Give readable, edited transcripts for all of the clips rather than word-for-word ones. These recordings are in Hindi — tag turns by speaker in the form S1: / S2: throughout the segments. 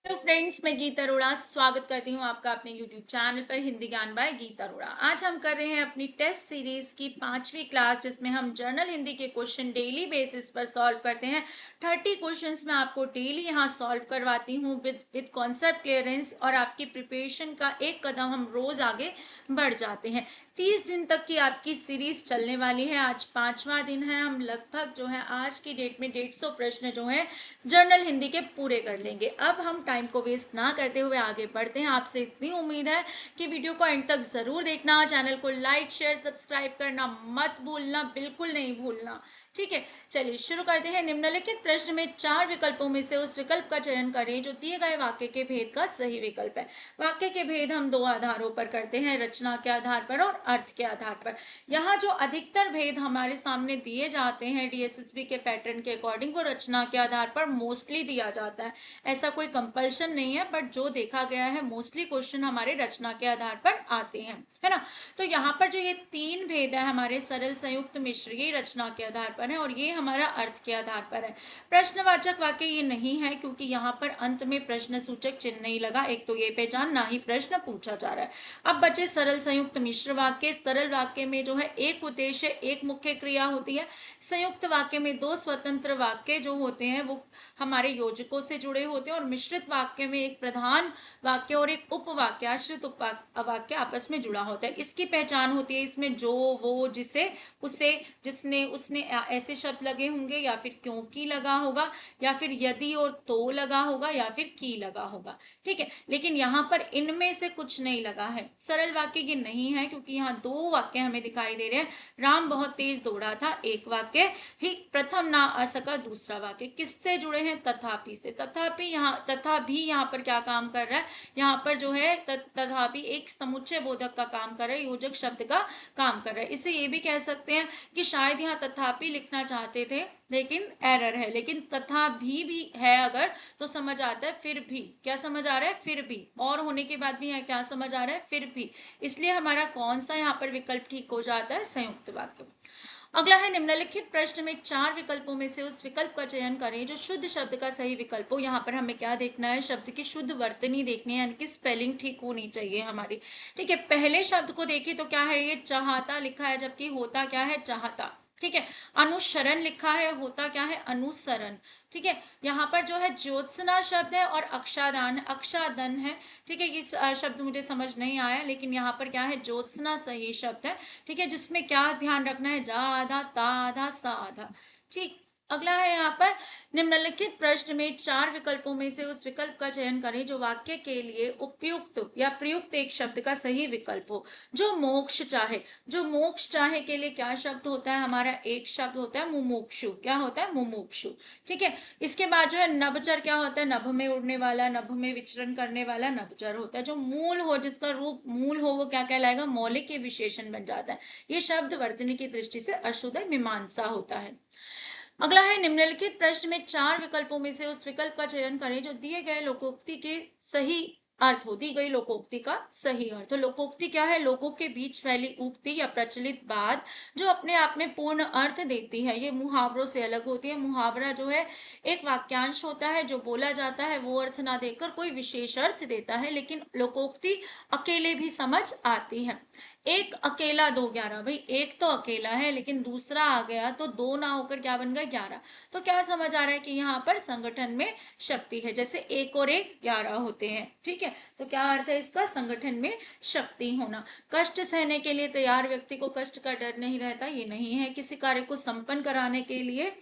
S1: हेलो फ्रेंड्स, मैं गीता अरोड़ा स्वागत करती हूँ आपका अपने यूट्यूब चैनल पर हिंदी ज्ञान बाय गीता अरोड़ा। आज हम कर रहे हैं अपनी टेस्ट सीरीज की 5वीं क्लास, जिसमें हम जर्नल हिंदी के क्वेश्चन डेली बेसिस पर सॉल्व करते हैं। 30 क्वेश्चंस मैं आपको डेली यहाँ सॉल्व करवाती हूँ विद कॉन्सेप्ट क्लियरेंस, और आपकी प्रिपरेशन का एक कदम हम रोज आगे बढ़ जाते हैं। 30 दिन तक की आपकी सीरीज चलने वाली है। आज 5वां दिन है। हम लगभग जो है आज की डेट में 150 प्रश्न जो है जर्नल हिंदी के पूरे कर लेंगे। अब हम टाइम को वेस्ट ना करते हुए आगे बढ़ते हैं। आपसे इतनी उम्मीद है कि वीडियो को एंड तक जरूर देखना, चैनल को लाइक शेयर सब्सक्राइब करना मत भूलना, बिल्कुल नहीं भूलना। ठीक है, चलिए शुरू करते हैं। निम्नलिखित प्रश्न में 4 विकल्पों में से उस विकल्प का चयन करें जो दिए गए वाक्य के भेद का सही विकल्प है। वाक्य के भेद हम 2 आधारों पर करते हैं, रचना के आधार पर और अर्थ के आधार पर। यहाँ जो अधिकतर भेद हमारे सामने दिए जाते हैं डीएसएसबी के पैटर्न के अकॉर्डिंग, वो रचना के आधार पर मोस्टली दिया जाता है। ऐसा कोई कंपल्शन नहीं है, बट जो देखा गया है मोस्टली क्वेश्चन हमारे रचना के आधार पर आते हैं, है ना। तो यहाँ पर जो ये 3 भेद है हमारे सरल संयुक्त मिश्र, ये रचना के आधार पर है और ये हमारा अर्थ के आधार पर है। प्रश्नवाचक वाक्य ये नहीं है, क्योंकि यहाँ पर अंत में प्रश्न सूचक चिन्ह नहीं लगा। एक तो ये पहचान, ना ही प्रश्न पूछा जा रहा है। अब बचे सरल संयुक्त मिश्र वाक्य। सरल वाक्य में जो है एक उद्देश्य एक मुख्य क्रिया होती है। संयुक्त वाक्य में 2 स्वतंत्र वाक्य जो होते हैं वो हमारे योजकों से जुड़े होते हैं, और मिश्रित वाक्य में एक प्रधान वाक्य और एक उपवाक्य आश्रित उपवाक्य आपस में जुड़ा होता है। इसकी पहचान होती है इसमें जो, वो, जिसे, उसे, जिसने, उसने ऐसे शब्द लगे होंगे, या फिर क्योंकि लगा होगा, या फिर यदि और तो लगा होगा, या फिर की लगा होगा। ठीक है, लेकिन यहाँ पर इनमें से कुछ नहीं लगा है। सरल वाक्य ये नहीं है, क्योंकि यहाँ 2 वाक्य हमें दिखाई दे रहे हैं। राम बहुत तेज दौड़ा था, एक वाक्य ही। प्रथम ना आ सका, दूसरा वाक्य। किससे जुड़े हैं? तथापि से। तथापि यहाँ, तथा भी यहाँ पर क्या काम कर रहा है? यहाँ पर जो है तथापि एक समुच्चय बोधक का काम कर रहा है, योजक शब्द का काम कर रहा है। इसे ये भी कह सकते हैं कि शायद यहाँ तथापि लिखना चाहते थे, लेकिन एरर है। लेकिन तथा भी है अगर, तो समझ आता है फिर भी। क्या समझ आ रहा है? फिर भी। और होने के बाद भी है, क्या समझ आ रहा है? फिर भी। इसलिए हमारा कौन सा यहाँ पर विकल्प ठीक हो जाता है? संयुक्त वाक्य। अगला है, निम्नलिखित प्रश्न में 4 विकल्पों में से उस विकल्प का चयन करें जो शुद्ध शब्द का सही विकल्प हो। यहाँ पर हमें क्या देखना है? शब्द की शुद्ध वर्तनी देखनी है, यानी कि स्पेलिंग ठीक होनी चाहिए हमारी। ठीक है, पहले शब्द को देखिए तो क्या है? ये चाहता लिखा है, जबकि होता क्या है? चाहता। ठीक है, अनुसरण लिखा है, होता क्या है? अनुसरण। ठीक है, यहाँ पर जो है ज्योत्सना शब्द है और अक्षादान अक्षादन है। ठीक है, ये शब्द मुझे समझ नहीं आया, लेकिन यहाँ पर क्या है? ज्योत्सना सही शब्द है। ठीक है, जिसमें क्या ध्यान रखना है? जा आधा, ता आधा, सा आधा। ठीक, अगला है यहाँ पर, निम्नलिखित प्रश्न में 4 विकल्पों में से उस विकल्प का चयन करें जो वाक्य के लिए उपयुक्त या प्रयुक्त एक शब्द का सही विकल्प हो। जो मोक्ष चाहे। जो मोक्ष चाहे के लिए क्या शब्द होता है हमारा? एक शब्द होता है मुमुक्षु। क्या होता है? मुमुक्षु। ठीक है, इसके बाद जो है नभचर क्या होता है? नभ में उड़ने वाला, नभ में विचरण करने वाला नभचर होता है। जो मूल हो, जिसका रूप मूल हो, वो क्या कहलाएगा? मौलिक के विशेषण बन जाता है। ये शब्द वर्तनी की दृष्टि से अशुद्ध मीमांसा होता है। अगला है, निम्नलिखित प्रश्न में 4 विकल्पों में से उस विकल्प का चयन करें जो दिए गए लोकोक्ति के सही अर्थ हो। दी गई लोकोक्ति का सही अर्थ। तो लोकोक्ति क्या है? लोगों के बीच फैली उक्ति या प्रचलित बात जो अपने आप में पूर्ण अर्थ देती है। ये मुहावरों से अलग होती है। मुहावरा जो है एक वाक्यांश होता है जो बोला जाता है, वो अर्थ ना देकर कोई विशेष अर्थ देता है, लेकिन लोकोक्ति अकेले भी समझ आती है। एक अकेला दो 11। भाई एक तो अकेला है, लेकिन दूसरा आ गया तो 2 ना होकर क्या बन गया? 11। तो क्या समझ आ रहा है कि यहाँ पर संगठन में शक्ति है। जैसे 1 और 1 11 होते हैं। ठीक है, तो क्या अर्थ है इसका? संगठन में शक्ति होना। कष्ट सहने के लिए तैयार व्यक्ति को कष्ट का डर नहीं रहता, ये नहीं है। किसी कार्य को संपन्न कराने के लिए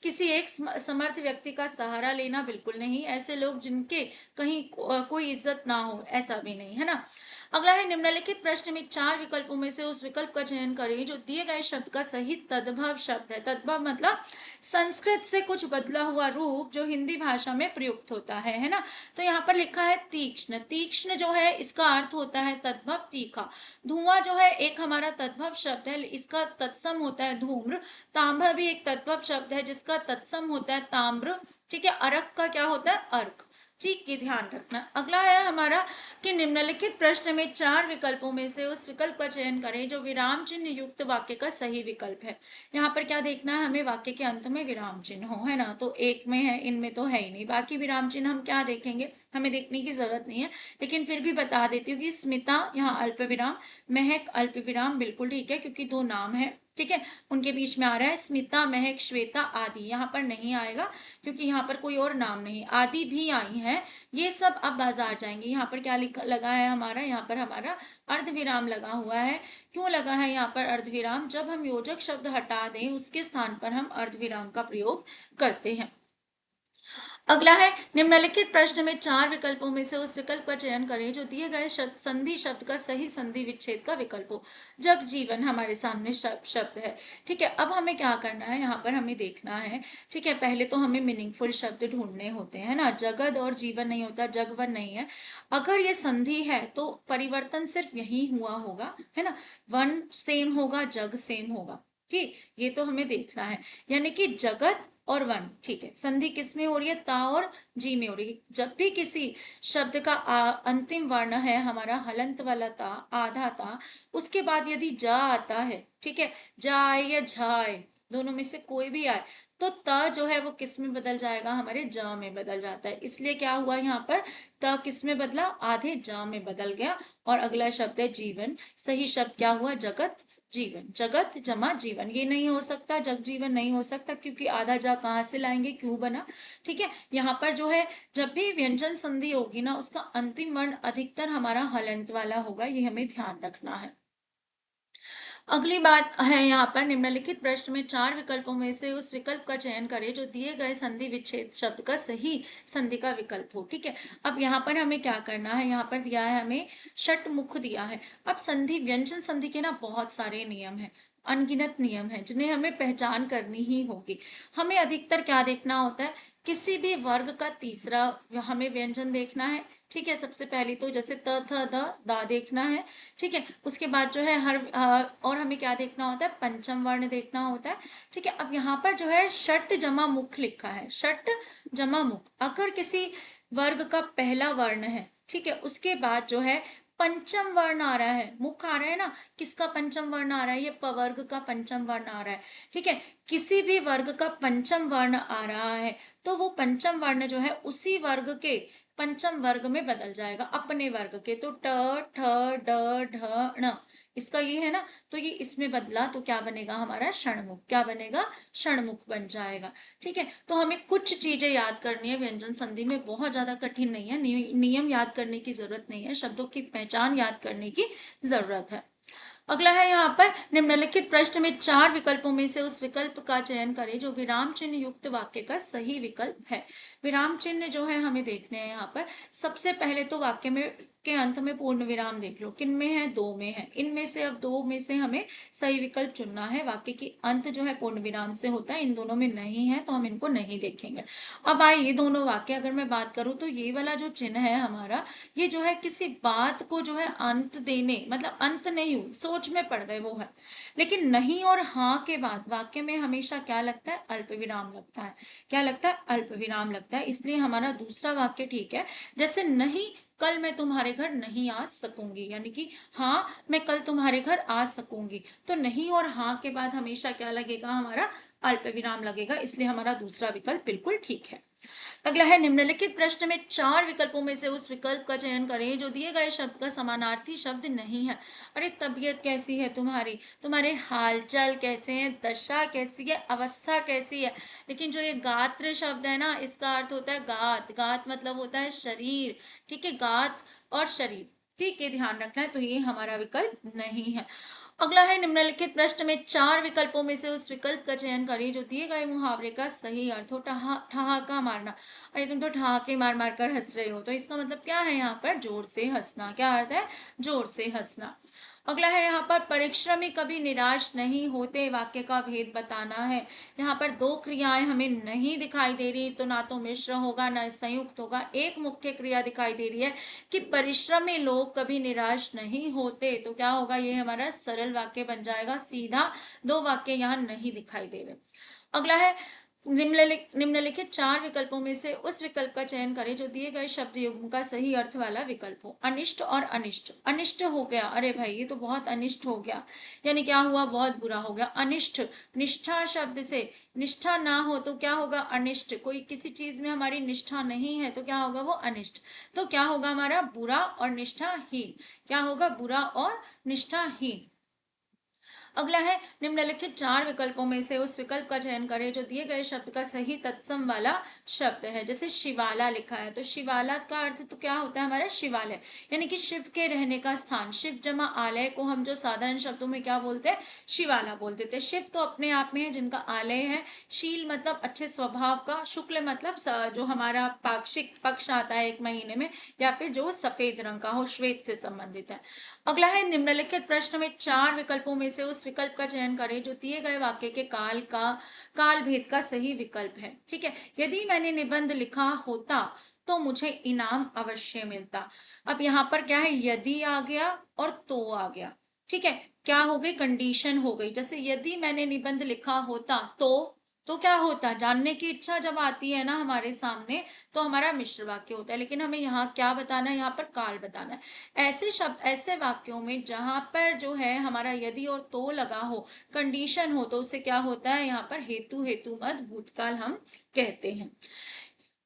S1: किसी एक समर्थ व्यक्ति का सहारा लेना, बिल्कुल नहीं। ऐसे लोग जिनके कहीं कोई इज्जत ना हो, ऐसा भी नहीं, है ना। अगला है, निम्नलिखित प्रश्न में 4 विकल्पों में से उस विकल्प का चयन करें जो दिए गए शब्द का सही तद्भव शब्द है। तद्भव मतलब संस्कृत से कुछ बदला हुआ रूप जो हिंदी भाषा में प्रयुक्त होता है ना। तो यहाँ पर लिखा है तीक्ष्ण। तीक्ष्ण जो है इसका अर्थ होता है तद्भव तीखा। धुआं जो है एक हमारा तद्भव शब्द है, इसका तत्सम होता है धूम्र। तांबा भी एक तद्भव शब्द है जिसका तत्सम होता है ताम्र। ठीक है, अर्क का क्या होता है? अर्क। ठीक है, ध्यान रखना। अगला है हमारा कि निम्नलिखित प्रश्न में 4 विकल्पों में से उस विकल्प का चयन करें जो विराम चिन्ह युक्त वाक्य का सही विकल्प है। यहाँ पर क्या देखना है हमें, वाक्य के अंत में विराम चिन्ह हो, है ना। तो एक में है, इनमें तो है ही नहीं। बाकी विराम चिन्ह हम क्या देखेंगे, हमें देखने की जरूरत नहीं है, लेकिन फिर भी बता देती हूँ कि स्मिता यहाँ अल्प विराम, महक अल्प विराम, बिल्कुल ठीक है, क्योंकि दो नाम है, ठीक है, उनके बीच में आ रहा है। स्मिता, महक, श्वेता, आदि यहाँ पर नहीं आएगा, क्योंकि यहाँ पर कोई और नाम नहीं। आदि भी आई है, ये सब अब बाजार जाएंगे। यहाँ पर क्या लिखा लगा है हमारा, यहाँ पर हमारा अर्धविराम लगा हुआ है। क्यों लगा है यहाँ पर अर्धविराम, जब हम योजक शब्द हटा दें उसके स्थान पर हम अर्धविराम का प्रयोग करते हैं। अगला है निम्नलिखित प्रश्न में 4 विकल्पों में से उस विकल्प का चयन करें जो दिए गए संधि शब्द का सही संधि विच्छेद का विकल्प हो। जग जीवन हमारे सामने शब्द है, ठीक है। अब हमें क्या करना है, यहाँ पर हमें देखना है, ठीक है। पहले तो हमें मीनिंगफुल शब्द ढूंढने होते हैं ना, जगद और जीवन नहीं होता, जगवन नहीं है। अगर ये संधि है तो परिवर्तन सिर्फ यही हुआ होगा, है ना, वन सेम होगा, जग सेम होगा, ठीक, ये तो हमें देखना है। यानी कि जगत और वन, ठीक है। संधि किस में हो रही है, ता और जी में हो रही है। जब भी किसी शब्द का अंतिम वर्ण है हमारा हलंत वाला ता, आधा ता, उसके बाद यदि जा आता है, ठीक है, जा आए या झा आए, दोनों में से कोई भी आए, तो त जो है वो किस में बदल जाएगा, हमारे ज में बदल जाता है। इसलिए क्या हुआ यहाँ पर, त किस में बदला, आधे ज में बदल गया। और अगला शब्द है जीवन, सही शब्द क्या हुआ, जगत जीवन, जगत जमा जीवन। ये नहीं हो सकता, जग जीवन नहीं हो सकता, क्योंकि आधा जा कहाँ से लाएंगे, क्यों बना, ठीक है। यहाँ पर जो है जब भी व्यंजन संधि होगी ना, उसका अंतिम वर्ण अधिकतर हमारा हलंत वाला होगा, ये हमें ध्यान रखना है। अगली बात है यहाँ पर निम्नलिखित प्रश्न में 4 विकल्पों में से उस विकल्प का चयन करें जो दिए गए संधि विच्छेद शब्द का सही संधि का विकल्प हो, ठीक है। अब यहाँ पर हमें क्या करना है, यहाँ पर दिया है हमें षटमुख दिया है। अब संधि व्यंजन संधि के ना बहुत सारे नियम है, अनगिनत नियम है, जिन्हें हमें पहचान करनी ही होगी। हमें अधिकतर क्या देखना होता है, किसी भी वर्ग का तीसरा हमें व्यंजन देखना है, ठीक है। सबसे पहले तो जैसे त थ द दा देखना है, ठीक है। उसके बाद जो है और हमें क्या देखना होता है, पंचम वर्ण देखना होता है, ठीक है। अब यहाँ पर जो है षट जमा मुख लिखा है, षट जमा मुख। अगर किसी वर्ग का पहला वर्ण है, ठीक है, उसके बाद जो है पंचम वर्ण आ रहा है, मुख आ रहा है ना, किसका पंचम वर्ण आ रहा है, ये पवर्ग का पंचम वर्ण आ रहा है, ठीक है। किसी भी वर्ग का पंचम वर्ण आ रहा है तो वो पंचम वर्ण जो है उसी वर्ग के पंचम वर्ग में बदल जाएगा, अपने वर्ग के। तो ट ठ ड ढ ण, इसका ये है ना, तो ये इसमें बदला तो क्या बनेगा हमारा षणमुख, क्या बनेगा, षणमुख बन जाएगा, ठीक है। तो हमें कुछ चीजें याद करनी है व्यंजन संधि में, बहुत ज्यादा कठिन नहीं है, नियम याद करने की जरूरत नहीं है, शब्दों की पहचान याद करने की जरूरत है। अगला है यहाँ पर निम्नलिखित प्रश्न में 4 विकल्पों में से उस विकल्प का चयन करें जो विराम चिन्ह युक्त वाक्य का सही विकल्प है। विराम चिन्ह जो है हमें देखने हैं यहाँ पर। सबसे पहले तो वाक्य में के अंत में पूर्ण विराम देख लो, किन में है, 2 में है। इनमें से अब 2 में से हमें सही विकल्प चुनना है। वाक्य की अंत जो है पूर्ण विराम से होता है, इन दोनों में नहीं है तो हम इनको नहीं देखेंगे। अब आए ये दोनों वाक्य, अगर मैं बात करूं तो ये वाला जो चिन्ह है हमारा, ये जो है किसी बात को जो है अंत देने, मतलब अंत नहीं हुई, सोच में पड़ गए वो है। लेकिन नहीं और हाँ के बाद वाक्य में हमेशा क्या लगता है, अल्प विराम लगता है। क्या लगता है, अल्प विराम लगता है। इसलिए हमारा दूसरा वाक्य ठीक है। जैसे नहीं, कल मैं तुम्हारे घर नहीं आ सकूंगी, यानी कि हाँ मैं कल तुम्हारे घर आ सकूंगी, तो नहीं और हाँ के बाद हमेशा क्या लगेगा, हमारा अल्प विराम लगेगा। इसलिए हमारा दूसरा विकल्प बिल्कुल ठीक है। अगला है निम्नलिखित प्रश्न में 4 विकल्पों में से उस विकल्प का चयन करें जो दिए गए शब्द का समानार्थी शब्द नहीं है। अरे तबीयत कैसी है तुम्हारी, तुम्हारे हालचाल कैसे हैं, दशा कैसी है, अवस्था कैसी है। लेकिन जो ये गात्र शब्द है ना, इसका अर्थ होता है गात, गात मतलब होता है शरीर, ठीक है, गात और शरीर, ठीक है, ध्यान रखना है। तो ये हमारा विकल्प नहीं है। अगला है निम्नलिखित प्रश्न में 4 विकल्पों में से उस विकल्प का चयन करें जो दिए गए मुहावरे का सही अर्थ हो। ठहाका मारना, अरे तुम तो ठहाके मार मार कर हंस रहे हो, तो इसका मतलब क्या है, यहाँ पर जोर से हंसना। क्या अर्थ है, जोर से हंसना। अगला है यहाँ पर परिश्रमी कभी निराश नहीं होते, वाक्य का भेद बताना है। यहाँ पर 2 क्रियाएं हमें नहीं दिखाई दे रही, तो ना तो मिश्र होगा ना संयुक्त होगा। एक मुख्य क्रिया दिखाई दे रही है कि परिश्रमी लोग कभी निराश नहीं होते, तो क्या होगा, ये हमारा सरल वाक्य बन जाएगा सीधा। 2 वाक्य यहाँ नहीं दिखाई दे रहे। अगला है निम्नलिखित 4 विकल्पों में से उस विकल्प का चयन करें जो दिए गए शब्द युग्म का सही अर्थ वाला विकल्प हो। अनिष्ट और अनिष्ट। अनिष्ट हो गया, अरे भाई ये तो बहुत अनिष्ट हो गया, यानी क्या हुआ, बहुत बुरा हो गया। अनिष्ट, निष्ठा शब्द से निष्ठा ना हो तो क्या होगा, अनिष्ट। कोई किसी चीज में हमारी निष्ठा नहीं है तो क्या होगा, वो अनिष्ट। तो क्या होगा हमारा, बुरा और निष्ठाहीन। क्या होगा, बुरा और निष्ठाहीन। अगला है, निम्नलिखित 4 विकल्पों में से उस विकल्प का चयन करें जो दिए गए शब्द का सही तत्सम वाला शब्द है। जैसे शिवाला लिखा है तो शिवाला का अर्थ तो क्या होता है हमारा, शिवालय, यानी कि शिव के रहने का स्थान। शिव जमा आलय को हम जो साधारण शब्दों में क्या बोलते हैं, शिवाला बोलते थे। शिव तो अपने आप में है जिनका आलय है। शील मतलब अच्छे स्वभाव का, शुक्ल मतलब जो हमारा पाक्षिक पक्ष आता है एक महीने में, या फिर जो सफेद रंग का हो, श्वेत से संबंधित है। अगला है, निम्नलिखित प्रश्न में 4 विकल्पों में से उस विकल्प का चयन करें जो दिए गए वाक्य के काल भेद का सही विकल्प है। ठीक है, यदि मैंने निबंध लिखा होता तो मुझे इनाम अवश्य मिलता। अब यहाँ पर क्या है, यदि आ गया और तो आ गया। ठीक है, क्या हो गई, कंडीशन हो गई। जैसे यदि मैंने निबंध लिखा होता तो क्या होता, जानने की इच्छा जब आती है ना हमारे सामने तो हमारा मिश्र वाक्य होता है। लेकिन हमें यहाँ क्या बताना है, यहाँ पर काल बताना है। ऐसे शब्द, ऐसे वाक्यों में जहां पर जो है हमारा यदि और तो लगा हो, कंडीशन हो, तो उसे क्या होता है, यहाँ पर हेतु हेतु मत भूतकाल हम कहते हैं।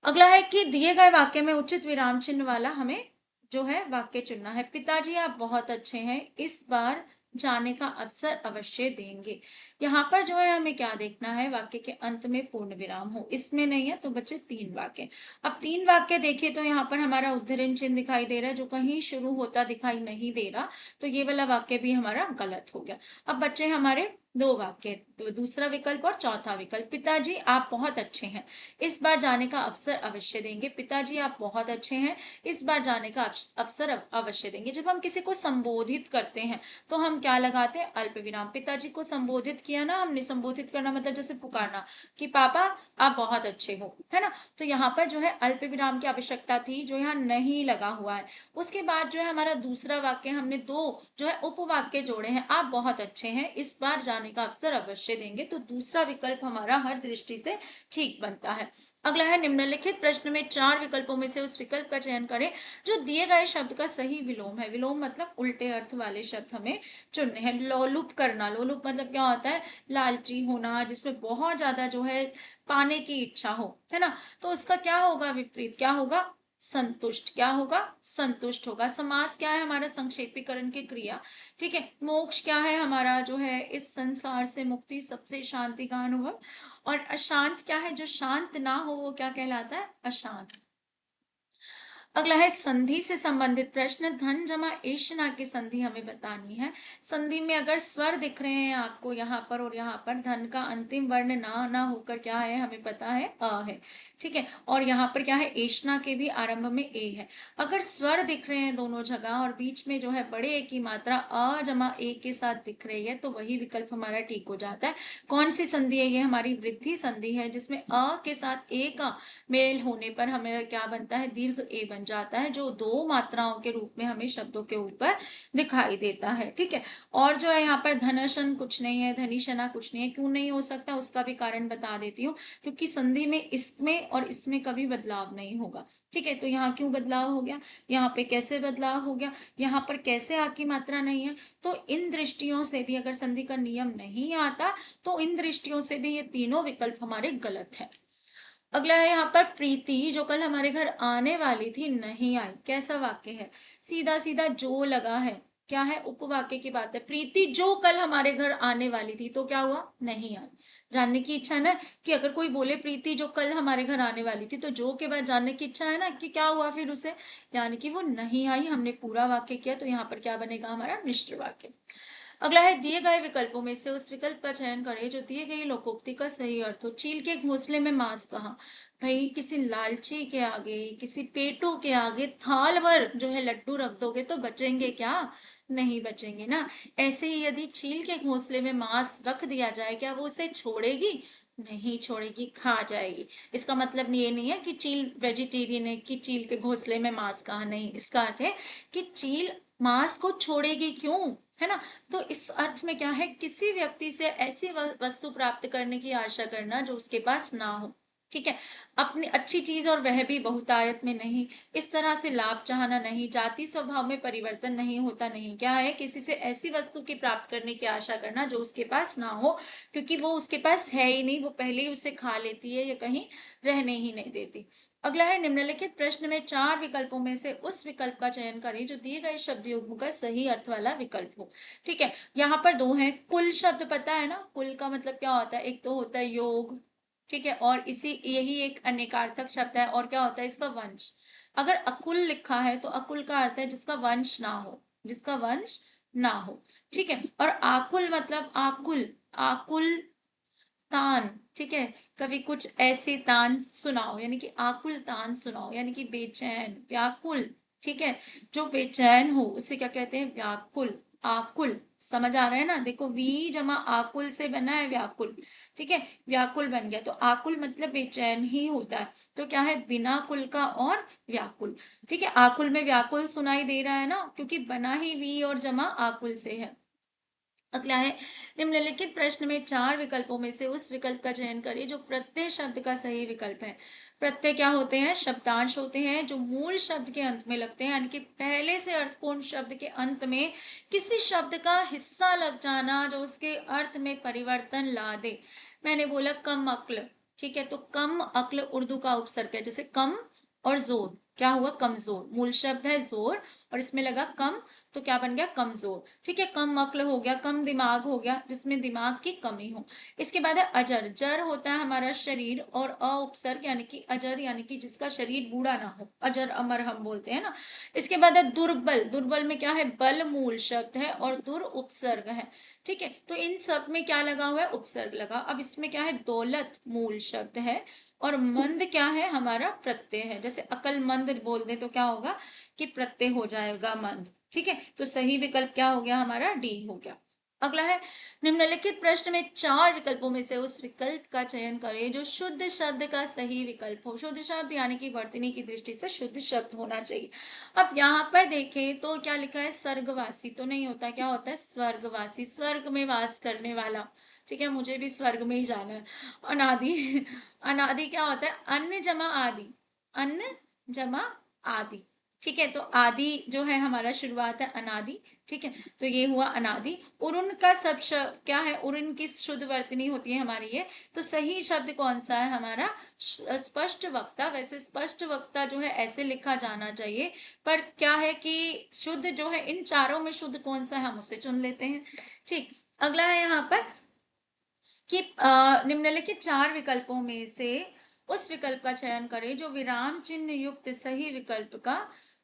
S1: अगला है कि दिए गए वाक्य में उचित विराम चिन्ह वाला हमें जो है वाक्य चुनना है। पिताजी आप बहुत अच्छे हैं, इस बार जाने का अवसर अवश्य देंगे। यहाँ पर जो है हमें क्या देखना है, वाक्य के अंत में पूर्ण विराम हो, इसमें नहीं है तो बच्चे 3 वाक्य। अब 3 वाक्य देखिए तो यहाँ पर हमारा उद्धरण चिन्ह दिखाई दे रहा है जो कहीं शुरू होता दिखाई नहीं दे रहा, तो ये वाला वाक्य भी हमारा गलत हो गया। अब बच्चे हमारे 2 वाक्य, तो दूसरा विकल्प और चौथा विकल्प। पिताजी आप बहुत अच्छे हैं, इस बार जाने का अवसर अवश्य देंगे। पिताजी आप बहुत अच्छे हैं, इस बार जाने का अवसर अवश्य देंगे। जब हम किसी को संबोधित करते हैं तो हम क्या लगाते हैं, अल्प विराम। पिताजी को संबोधित किया ना हमने, संबोधित करना मतलब जैसे पुकारना कि पापा आप बहुत अच्छे हो, है ना। तो यहाँ पर जो है अल्प विराम की आवश्यकता थी जो यहाँ नहीं लगा हुआ है। उसके बाद जो है हमारा दूसरा वाक्य, हमने 2 जो है उपवाक्य जोड़े हैं, आप बहुत अच्छे हैं, इस बार जाने का अवसर अवश्य देंगे। तो दूसरा विकल्प हमारा हर दृष्टि से ठीक बनता है। अगला है, निम्नलिखित प्रश्न में 4 विकल्पों में से उस विकल्प का चयन करें जो दिए गए शब्द का सही विलोम है। विलोम मतलब उल्टे अर्थ वाले शब्द हमें चुनने हैं। लोलुप करना, लोलुप मतलब क्या होता है, लालची होना, जिसमें बहुत ज्यादा जो है पाने की इच्छा हो, है ना। तो उसका क्या होगा, विपरीत क्या होगा, संतुष्ट। क्या होगा, संतुष्ट होगा। समास क्या है हमारा, संक्षेपीकरण की क्रिया। ठीक है, मोक्ष क्या है हमारा, जो है इस संसार से मुक्ति, सबसे शांति का अनुभव। और अशांत क्या है, जो शांत ना हो वो क्या कहलाता है, अशांत। अगला है, संधि से संबंधित प्रश्न। धन जमा एशना की संधि हमें बतानी है। संधि में अगर स्वर दिख रहे हैं आपको यहाँ पर और यहाँ पर, धन का अंतिम वर्ण ना होकर क्या है, हमें पता है अ है। ठीक है, और यहाँ पर क्या है, एशना के भी आरंभ में ए है। अगर स्वर दिख रहे हैं दोनों जगह और बीच में जो है बड़े ए की मात्रा अ जमा ए के साथ दिख रही है तो वही विकल्प हमारा ठीक हो जाता है। कौन सी संधि है, ये हमारी वृद्धि संधि है, जिसमें अ के साथ ए का मेल होने पर हमें क्या बनता है, दीर्घ ए बन जाता है, जो 2 मात्राओं के रूप में हमें शब्दों के ऊपर दिखाई देता है। ठीक है, और जो है यहाँ पर धनशन कुछ नहीं है, धनिशना कुछ नहीं है। क्यों नहीं हो सकता, उसका भी कारण बता देती हूँ, क्योंकि संधि में इसमें और इसमें कभी बदलाव नहीं होगा। ठीक है, तो यहाँ क्यों बदलाव हो गया, यहाँ पे कैसे बदलाव हो गया, यहाँ पर कैसे आ की मात्रा नहीं है। तो इन दृष्टियों से भी अगर संधि का नियम नहीं आता तो इन दृष्टियों से भी ये तीनों विकल्प हमारे गलत है। अगला है यहाँ पर, प्रीति जो कल हमारे घर आने वाली थी नहीं आई। कैसा वाक्य है, सीधा सीधा जो लगा है, क्या है, उपवाक्य की बात है। प्रीति जो कल हमारे घर आने वाली थी तो क्या हुआ, नहीं आई। जानने की इच्छा है ना, कि अगर कोई बोले प्रीति जो कल हमारे घर आने वाली थी तो जो के बाद जानने की इच्छा है ना कि क्या हुआ फिर उसे, यानी कि वो नहीं आई। हमने पूरा वाक्य किया तो यहाँ पर क्या बनेगा हमारा, मिश्र वाक्य। अगला है, दिए गए विकल्पों में से उस विकल्प का चयन करें जो दिए गई लोकोक्ति का सही अर्थ हो। चील के घोंसले में मांस कहाँ, भाई किसी लालची के आगे, किसी पेटू के आगे थाल भर जो है लड्डू रख दोगे तो बचेंगे क्या, नहीं बचेंगे ना। ऐसे ही यदि चील के घोंसले में मांस रख दिया जाए, क्या वो उसे छोड़ेगी, नहीं छोड़ेगी, खा जाएगी। इसका मतलब ये नहीं है कि चील वेजिटेरियन है कि चील के घोंसले में मांस कहाँ, नहीं। इसका अर्थ है कि चील मांस को छोड़ेगी क्यों, है ना। तो इस अर्थ में क्या है, किसी व्यक्ति से ऐसी वस्तु प्राप्त करने की आशा करना जो उसके पास ना हो, ठीक है। अपनी अच्छी चीज और वह भी बहुतायत में नहीं, इस तरह से लाभ चाहना नहीं, जाति स्वभाव में परिवर्तन नहीं होता, नहीं क्या है, किसी से ऐसी वस्तु की प्राप्त करने की आशा करना जो उसके पास ना हो, क्योंकि वो उसके पास है ही नहीं, वो पहले ही उसे खा लेती है या कहीं रहने ही नहीं देती। अगला है, निम्नलिखित प्रश्न में 4 विकल्पों में से उस विकल्प का चयन करें जो दिए गए शब्द युग्म का सही अर्थ वाला विकल्प हो, ठीक है। यहाँ पर दो हैं। कुल शब्द पता है ना, कुल का मतलब क्या होता है, एक तो होता है योग, ठीक है, और इसी यही एक अनेकार्थक शब्द है, और क्या होता है इसका वंश। अगर अकुल लिखा है तो अकुल का अर्थ है जिसका वंश ना हो, जिसका वंश ना हो, ठीक है। और आकुल मतलब आकुल, आकुल तान, ठीक है। कभी कुछ ऐसे तान सुनाओ, यानी कि आकुल तान सुनाओ, यानी कि बेचैन, व्याकुल, ठीक है। जो बेचैन हो उसे क्या कहते हैं, व्याकुल, आकुल। समझ आ रहा है ना, देखो वी जमा आकुल से बना है व्याकुल, ठीक है, व्याकुल बन गया। तो आकुल मतलब बेचैन ही होता है, तो क्या है, बिना कुल का और व्याकुल, ठीक है। आकुल में व्याकुल सुनाई दे रहा है ना, क्योंकि बना ही वी और जमा आकुल से है। अगला है, निम्नलिखित प्रश्न में 4 विकल्पों में से उस विकल्प का चयन करें जो प्रत्यय शब्द का सही विकल्प है। प्रत्यय क्या होते हैं, शब्दांश होते हैं जो मूल शब्द के अंत में लगते हैं, यानी कि पहले से अर्थपूर्ण शब्द के अंत में किसी शब्द का हिस्सा लग जाना जो उसके अर्थ में परिवर्तन ला दे। मैंने बोला कम अक्ल, ठीक है, तो कम अक्ल उर्दू का उपसर्ग है, जैसे कम और जोर, क्या हुआ, कमजोर, मूल शब्द है जोर और इसमें लगा कम, तो क्या बन गया, कमजोर, ठीक है। कम अक्ल हो गया, कम दिमाग हो गया, जिसमें दिमाग की कमी हो। इसके बाद है अजर, जर होता है हमारा शरीर, और अ उपसर्ग यानी कि अजर, यानी कि जिसका शरीर बूढ़ा ना हो, अजर अमर हम बोलते हैं ना। इसके बाद है दुर्बल, दुर्बल में क्या है, बल मूल शब्द है और दुर उपसर्ग है, ठीक है। तो इन सब में क्या लगा हुआ है, उपसर्ग लगा। अब इसमें क्या है, दौलत मूल शब्द है और मंद क्या है, हमारा प्रत्यय है। जैसे अकलमंद बोल दे तो क्या होगा, कि प्रत्यय हो जाएगा मंद, ठीक है। तो सही विकल्प क्या हो गया हमारा, डी हो गया। अगला है, निम्नलिखित प्रश्न में 4 विकल्पों में से उस विकल्प का चयन करें जो शुद्ध शब्द का सही विकल्प हो। शुद्ध शब्द यानी कि वर्तनी की दृष्टि से शुद्ध शब्द होना चाहिए। अब यहाँ पर देखें तो क्या लिखा है, स्वर्गवासी तो नहीं होता, क्या होता है, स्वर्गवासी, स्वर्ग में वास करने वाला, ठीक है, मुझे भी स्वर्ग में ही जाना है। अनादि, अनादि क्या होता है, अन्न जमा आदि, अन्न जमा आदि, ठीक है। तो आदि जो है हमारा शुरुआत है अनादि, ठीक है। तो ये हुआ अनादि। उरुन का सब शब्द क्या है, उरुन की शुद्ध वर्तनी होती है हमारी ये। तो सही शब्द कौन सा है हमारा, स्पष्ट वक्ता। वैसे स्पष्ट वक्ता जो है ऐसे लिखा जाना चाहिए, पर क्या है कि शुद्ध जो है इन चारों में शुद्ध कौन सा है हम उसे चुन लेते हैं, ठीक। अगला है यहाँ पर कि निम्नलिखित 4 विकल्पों में से उस विकल्प का चयन करें जो विराम चिन्ह युक्त सही विकल्प का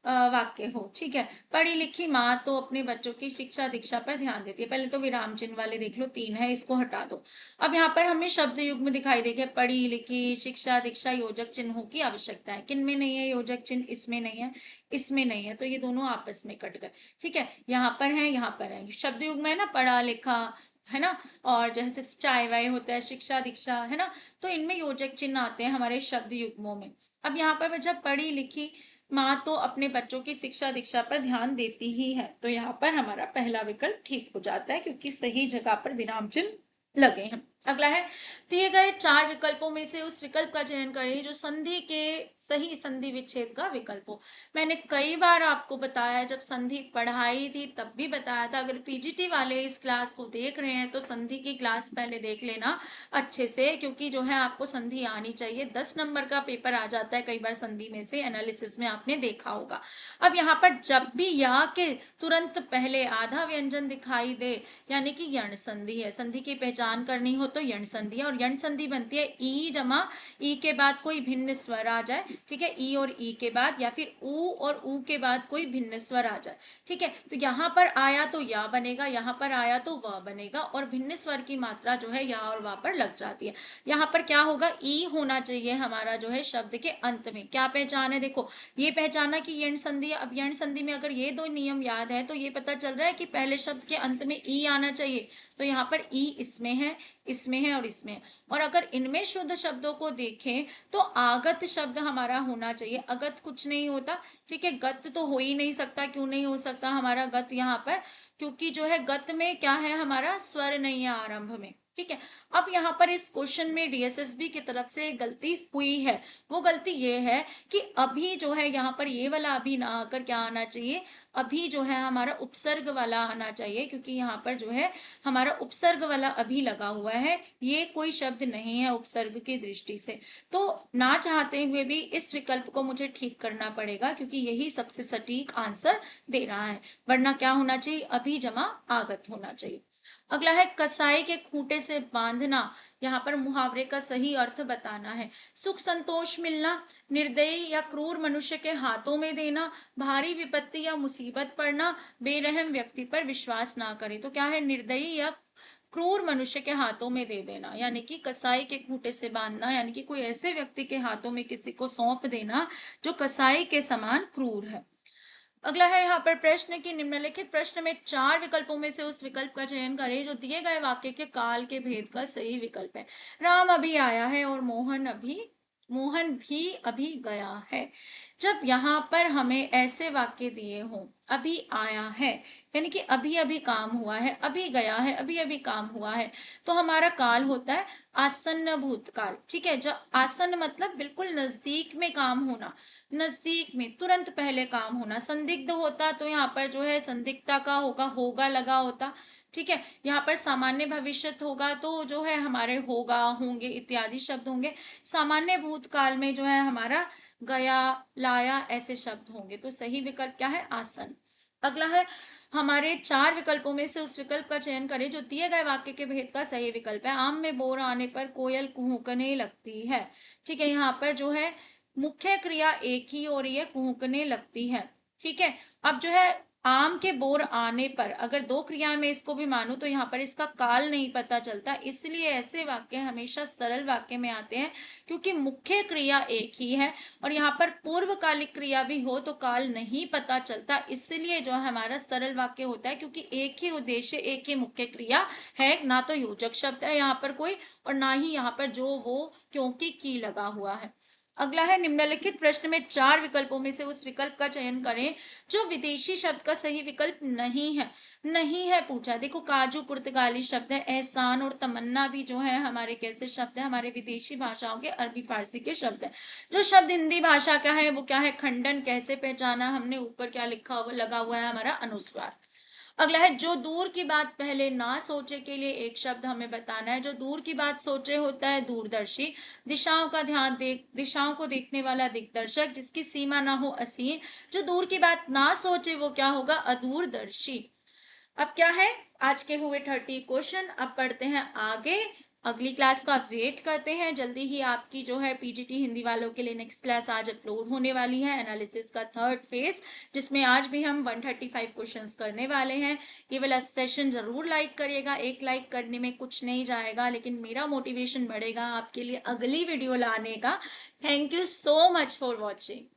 S1: वाक्य हो, ठीक है। पढ़ी लिखी माँ तो अपने बच्चों की शिक्षा दीक्षा पर ध्यान देती है। पहले तो विराम चिन्ह वाले देख लो, 3 है, इसको हटा दो। अब यहाँ पर हमें शब्द युग्म दिखाई देगा, पढ़ी लिखी, शिक्षा दीक्षा, योजक चिन्हों की आवश्यकता है। किन में नहीं है योजक चिन्ह, इसमें नहीं है, इसमें नहीं है, तो ये दोनों आपस में कट गए, ठीक है। यहाँ पर है, यहाँ पर है, शब्द युग्म है ना, पढ़ा लिखा, है ना, और जैसे चाय वाय होता है, शिक्षा दीक्षा, है ना, तो इनमें योजक चिन्ह आते हैं हमारे शब्द युग्मों में। अब यहाँ पर जब पढ़ी लिखी माँ तो अपने बच्चों की शिक्षा दीक्षा पर ध्यान देती ही है, तो यहाँ पर हमारा पहला विकल्प ठीक हो जाता है क्योंकि सही जगह पर विराम चिन्ह लगे हैं। अगला है, दिए गए 4 विकल्पों में से उस विकल्प का चयन करें जो संधि के सही संधि विच्छेद का विकल्प हो। मैंने कई बार आपको बताया, जब संधि पढ़ाई थी तब भी बताया था। अगर पीजीटी वाले इस क्लास को देख रहे हैं तो संधि की क्लास पहले देख लेना अच्छे से, क्योंकि जो है आपको संधि आनी चाहिए। 10 नंबर का पेपर आ जाता है कई बार संधि में से, एनालिसिस में आपने देखा होगा। अब यहाँ पर जब भी या के तुरंत पहले आधा व्यंजन दिखाई दे, यानी कि यण संधि है। संधि की पहचान करनी हो तो यण संधि है, और यण संधि बनती है ई जमा ई के बाद कोई भिन्न स्वर आ जाए, ठीक है, ई और ई के बाद, या फिर ऊ और ऊ के बाद कोई भिन्न स्वर आ जाए, ठीक है। तो यहाँ पर आया तो या बनेगा, यहाँ पर आया तो व बनेगा, और भिन्न स्वर की मात्रा जो है या और वा पर लग जाती है। यहाँ पर क्या होगा, ई होना चाहिए हमारा जो है शब्द के अंत में। क्या पहचान है, देखो ये पहचाना कि यण संधि। अब यण संधि में अगर ये 2 नियम याद है तो ये पता चल रहा है कि पहले शब्द के अंत में ई आना चाहिए, तो यहाँ पर ई इसमें है, इसमें है और इसमें है। और अगर इनमें शुद्ध शब्दों को देखें तो आगत शब्द हमारा होना चाहिए, अगत कुछ नहीं होता, ठीक है। गत तो हो ही नहीं सकता, क्यों नहीं हो सकता हमारा गत यहाँ पर, क्योंकि जो है गत में क्या है, हमारा स्वर नहीं है आरंभ में, ठीक है। अब यहाँ पर इस क्वेश्चन में डीएसएसबी की तरफ से एक गलती हुई है। वो गलती ये है कि अभी जो है यहाँ पर ये वाला अभी ना आकर क्या आना चाहिए, अभी जो है हमारा उपसर्ग वाला आना चाहिए, क्योंकि यहाँ पर जो है हमारा उपसर्ग वाला अभी लगा हुआ है, ये कोई शब्द नहीं है उपसर्ग की दृष्टि से। तो ना चाहते हुए भी इस विकल्प को मुझे ठीक करना पड़ेगा, क्योंकि यही सबसे सटीक आंसर दे रहा है। वरना क्या होना चाहिए, अभी जमा आगत होना चाहिए। अगला है कसाई के खूंटे से बांधना, यहाँ पर मुहावरे का सही अर्थ बताना है। सुख संतोष मिलना, निर्दयी या क्रूर मनुष्य के हाथों में देना, भारी विपत्ति या मुसीबत पड़ना, बेरहम व्यक्ति पर विश्वास ना करें। तो क्या है, निर्दयी या क्रूर मनुष्य के हाथों में दे देना, यानी कि कसाई के खूंटे से बांधना, यानी कि कोई ऐसे व्यक्ति के हाथों में किसी को सौंप देना जो कसाई के समान क्रूर है। अगला है यहाँ पर प्रश्न की निम्नलिखित प्रश्न में 4 विकल्पों में से उस विकल्प का चयन करें जो दिए गए वाक्य के काल के भेद का सही विकल्प है। राम अभी आया है और मोहन भी अभी गया है। जब यहाँ पर हमें ऐसे वाक्य दिए हों, अभी आया है यानी कि अभी अभी काम हुआ है, अभी गया है अभी अभी काम हुआ है, तो हमारा काल होता है आसन्न भूतकाल, ठीक है। जब आसन्न मतलब बिल्कुल नजदीक में काम होना, नजदीक में तुरंत पहले काम होना। संदिग्ध होता तो यहाँ पर जो है संदिग्धता का होगा लगा होता, ठीक है। यहाँ पर सामान्य भविष्य होगा तो जो है हमारे होगा होंगे इत्यादि शब्द होंगे। सामान्य भूतकाल में जो है हमारा गया लाया ऐसे शब्द होंगे। तो सही विकल्प क्या है, आसन। अगला है हमारे 4 विकल्पों में से उस विकल्प का चयन करें जो दिए गए वाक्य के भेद का सही विकल्प है। आम में बोर आने पर कोयल कुहुकने लगती है, ठीक है। यहाँ पर जो है मुख्य क्रिया एक ही हो रही है, कुहुकने लगती है, ठीक है। अब जो है आम के बोर आने पर अगर 2 क्रिया में इसको भी मानूं तो यहाँ पर इसका काल नहीं पता चलता, इसलिए ऐसे वाक्य हमेशा सरल वाक्य में आते हैं, क्योंकि मुख्य क्रिया एक ही है। और यहाँ पर पूर्वकालिक क्रिया भी हो तो काल नहीं पता चलता, इसलिए जो हमारा सरल वाक्य होता है, क्योंकि एक ही उद्देश्य एक ही मुख्य क्रिया है, ना तो योजक शब्द है यहाँ पर कोई, और ना ही यहाँ पर जो वो क्योंकि की लगा हुआ है। अगला है निम्नलिखित प्रश्न में 4 विकल्पों में से उस विकल्प का चयन करें जो विदेशी शब्द का सही विकल्प नहीं है। नहीं है पूछा, देखो काजू पुर्तगाली शब्द है, एहसान और तमन्ना भी जो है हमारे कैसे शब्द है, हमारे विदेशी भाषाओं के, अरबी फारसी के शब्द है। जो शब्द हिंदी भाषा का है वो क्या है, खंडन। कैसे पहचाना हमने, ऊपर क्या लिखा हुआ लगा हुआ है, हमारा अनुस्वार। अगला है जो दूर की बात पहले ना सोचे के लिए एक शब्द हमें बताना है। जो दूर की बात सोचे होता है दूरदर्शी। दिशाओं को देखने वाला दिग्दर्शक। जिसकी सीमा ना हो असीम। जो दूर की बात ना सोचे वो क्या होगा, अदूरदर्शी। अब क्या है, आज के हुए 30 क्वेश्चन। अब पढ़ते हैं आगे, अगली क्लास का वेट करते हैं। जल्दी ही आपकी जो है पीजीटी हिंदी वालों के लिए नेक्स्ट क्लास आज अपलोड होने वाली है, एनालिसिस का 3rd फेज, जिसमें आज भी हम 135 क्वेश्चंस करने वाले हैं। ये वाला सेशन जरूर लाइक करिएगा, एक लाइक करने में कुछ नहीं जाएगा, लेकिन मेरा मोटिवेशन बढ़ेगा आपके लिए अगली वीडियो लाने का। Thank you so much for watching.